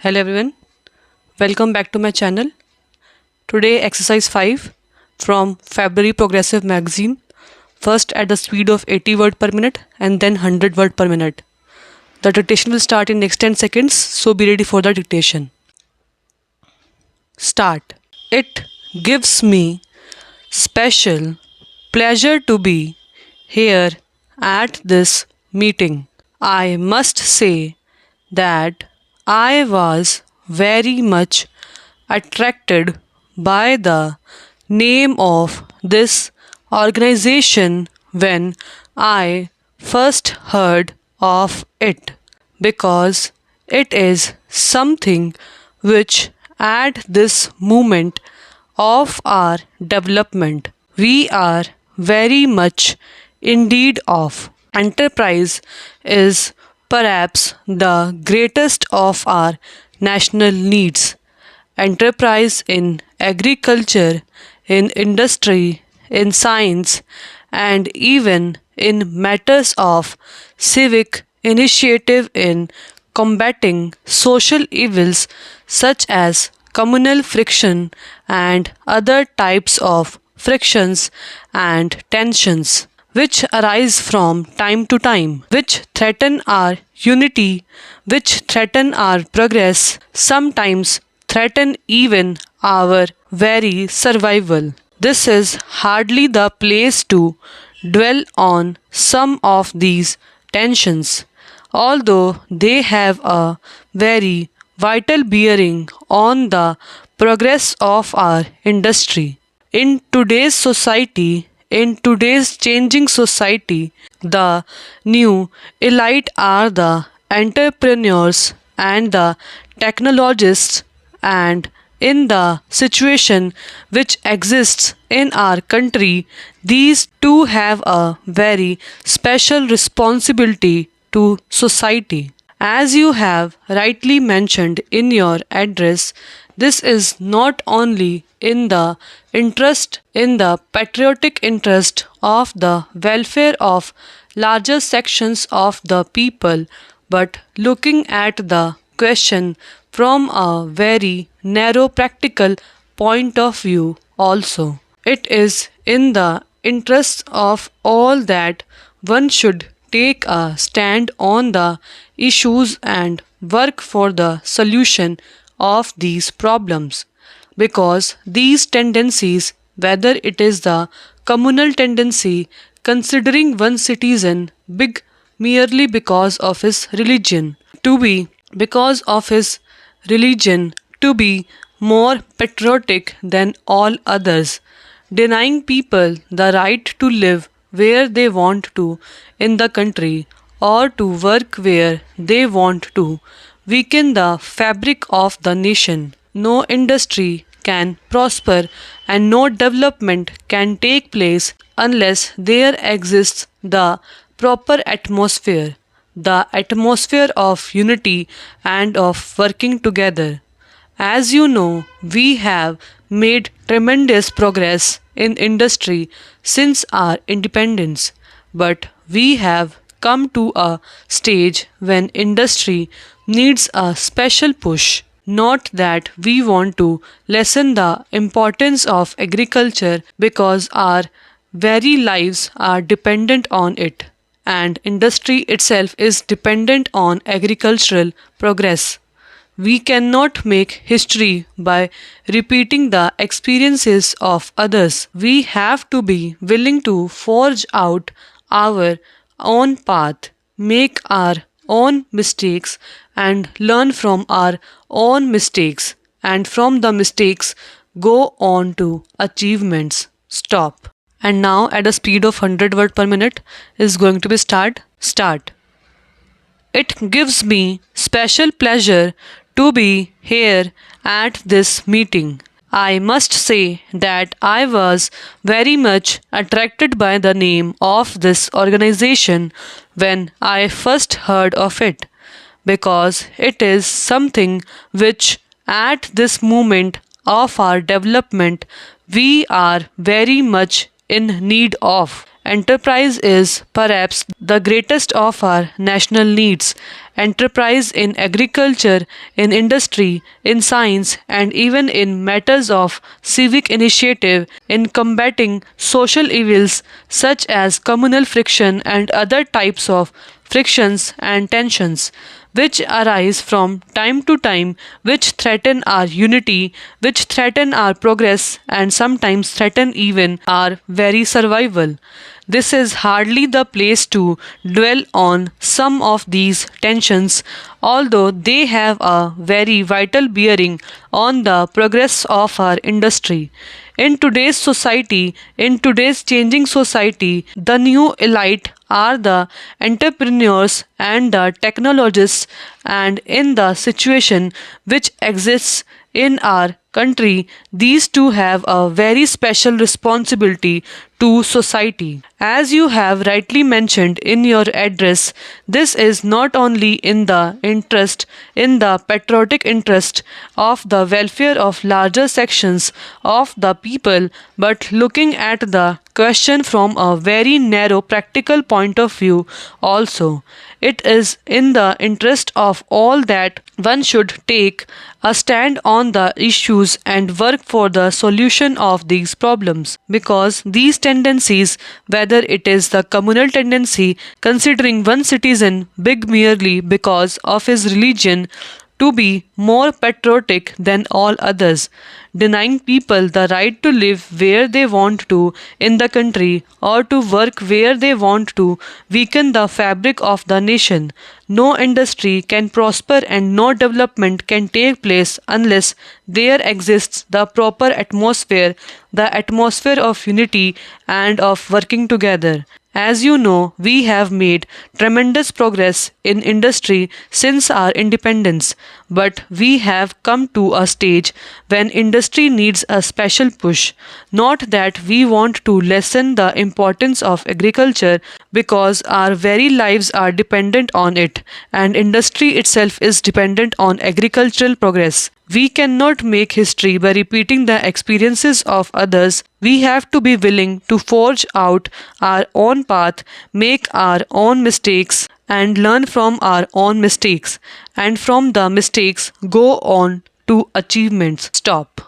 Hello everyone, welcome back to my channel. Today exercise 5 from February Progressive Magazine. First at the speed of 80 word per minute and then 100 word per minute. The dictation will start in next 10 seconds, so be ready for the dictation. Start. It gives me special pleasure to be here at this meeting. I must say that I was very much attracted by the name of this organization when I first heard of it because it is something which at this moment of our development we are very much in need of. Enterprise is perhaps the greatest of our national needs. Enterprise in agriculture, in industry, in science, and even in matters of civic initiative in combating social evils such as communal friction and other types of frictions and tensions which arise from time to time, which threaten our unity, which threaten our progress, sometimes threaten even our very survival. This is hardly the place to dwell on some of these tensions, although they have a very vital bearing on the progress of our industry. In today's society, in today's changing society, the new elite are the entrepreneurs and the technologists, and in the situation which exists in our country, these two have a very special responsibility to society. As you have rightly mentioned in your address, this is not only in the patriotic interest of the welfare of larger sections of the people, but looking at the question from a very narrow practical point of view also. It is in the interest of all that one should take a stand on the issues and work for the solution of these problems because these tendencies, whether it is the communal tendency considering one citizen big merely because of his religion, to be because of his religion, to be more patriotic than all others, denying people the right to live where they want to in the country or to work where they want to, weaken the fabric of the nation. No industry can prosper and no development can take place unless there exists the proper atmosphere, the atmosphere of unity and of working together. As you know, we have made tremendous progress in industry since our independence, but we have come to a stage when industry needs a special push. Not that we want to lessen the importance of agriculture because our very lives are dependent on it, and industry itself is dependent on agricultural progress. We cannot make history by repeating the experiences of others. We have to be willing to forge out our own path, make our own mistakes, and learn from our own mistakes, and from the mistakes go on to achievements. Stop. And now at a speed of 100 word per minute is going to be start. Start. It gives me special pleasure to be here at this meeting. I must say that I was very much attracted by the name of this organization when I first heard of it because it is something which at this moment of our development we are very much in need of. Enterprise is perhaps the greatest of our national needs. enterprise in agriculture, in industry, in science, and even in matters of civic initiative, in combating social evils such as communal friction and other types of frictions and tensions which arise from time to time, which threaten our unity, which threaten our progress, and sometimes threaten even our very survival. This is hardly the place to dwell on some of these tensions, although they have a very vital bearing on the progress of our industry. In today's society, in today's changing society, the new elite are the entrepreneurs and the technologists, and in the situation which exists in our country, these two have a very special responsibility to society. As you have rightly mentioned in your address, this is not only in the interest, in the patriotic interest of the welfare of larger sections of the people, but looking at the question from a very narrow practical point of view also. It is in the interest of all that one should take a stand on the issues and work for the solution of these problems, because these tendencies, whether it is the communal tendency considering one citizen big merely because of his religion to be more patriotic than all others, denying people the right to live where they want to in the country or to work where they want to, weaken the fabric of the nation. No industry can prosper and no development can take place unless there exists the proper atmosphere, the atmosphere of unity and of working together. As you know, we have made tremendous progress in industry since our independence, but we have come to a stage when industry needs a special push. Not that we want to lessen the importance of agriculture, because our very lives are dependent on it, and industry itself is dependent on agricultural progress. We cannot make history by repeating the experiences of others. We have to be willing to forge out our own path, make our own mistakes, and learn from our own mistakes. And from the mistakes, go on to achievements. Stop.